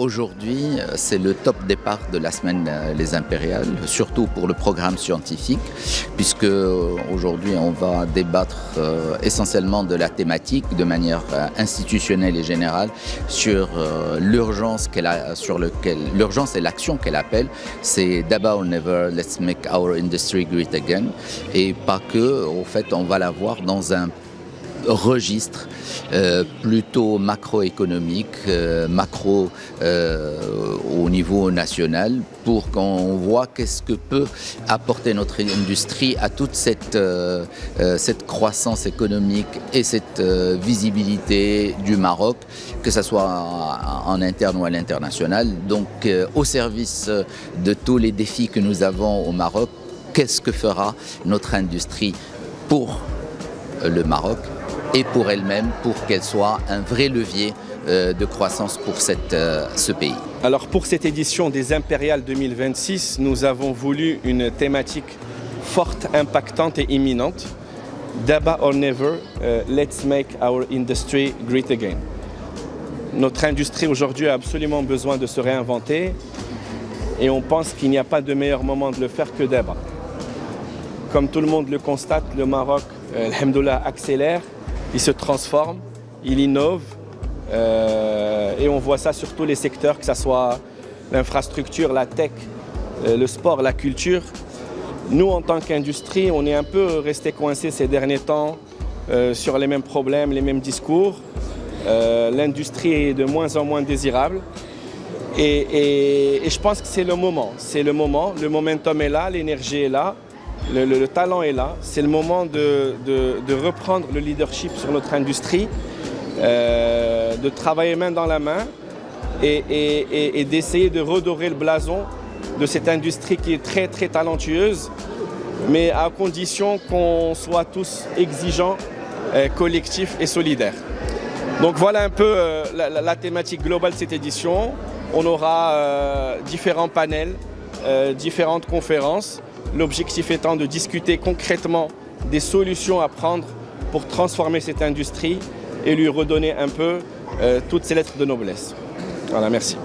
Aujourd'hui, c'est le top départ de la semaine Les Impériales, surtout pour le programme scientifique, puisque aujourd'hui on va débattre essentiellement de la thématique de manière institutionnelle et générale sur l'urgence l'urgence et l'action qu'elle appelle. C'est Daba or Never, Let's Make Our Industry Great Again, et pas que. En fait, on va la voir dans un registre plutôt macroéconomique, macro au niveau national, pour qu'on voit qu'est-ce que peut apporter notre industrie à toute cette croissance économique et cette visibilité du Maroc, que ce soit en interne ou à l'international. Donc au service de tous les défis que nous avons au Maroc, qu'est-ce que fera notre industrie pour le Maroc et pour elle-même, pour qu'elle soit un vrai levier de croissance pour ce pays. Alors pour cette édition des Impériales 2026, nous avons voulu une thématique forte, impactante et imminente. Daba or Never, let's make our industry great again. Notre industrie aujourd'hui a absolument besoin de se réinventer et on pense qu'il n'y a pas de meilleur moment de le faire que Daba. Comme tout le monde le constate, le Maroc, alhamdoulilah, accélère. Il se transforme, il innove et on voit ça sur tous les secteurs, que ce soit l'infrastructure, la tech, le sport, la culture. Nous, en tant qu'industrie, on est un peu resté coincé ces derniers temps sur les mêmes problèmes, les mêmes discours. L'industrie est de moins en moins désirable et je pense que c'est le moment. C'est le moment, le momentum est là, l'énergie est là. Le talent est là, c'est le moment de reprendre le leadership sur notre industrie, de travailler main dans la main et d'essayer de redorer le blason de cette industrie qui est très très talentueuse, mais à condition qu'on soit tous exigeants, collectifs et solidaires. Donc voilà un peu la thématique globale de cette édition. On aura différents panels, différentes conférences. L'objectif étant de discuter concrètement des solutions à prendre pour transformer cette industrie et lui redonner un peu toutes ses lettres de noblesse. Voilà, merci.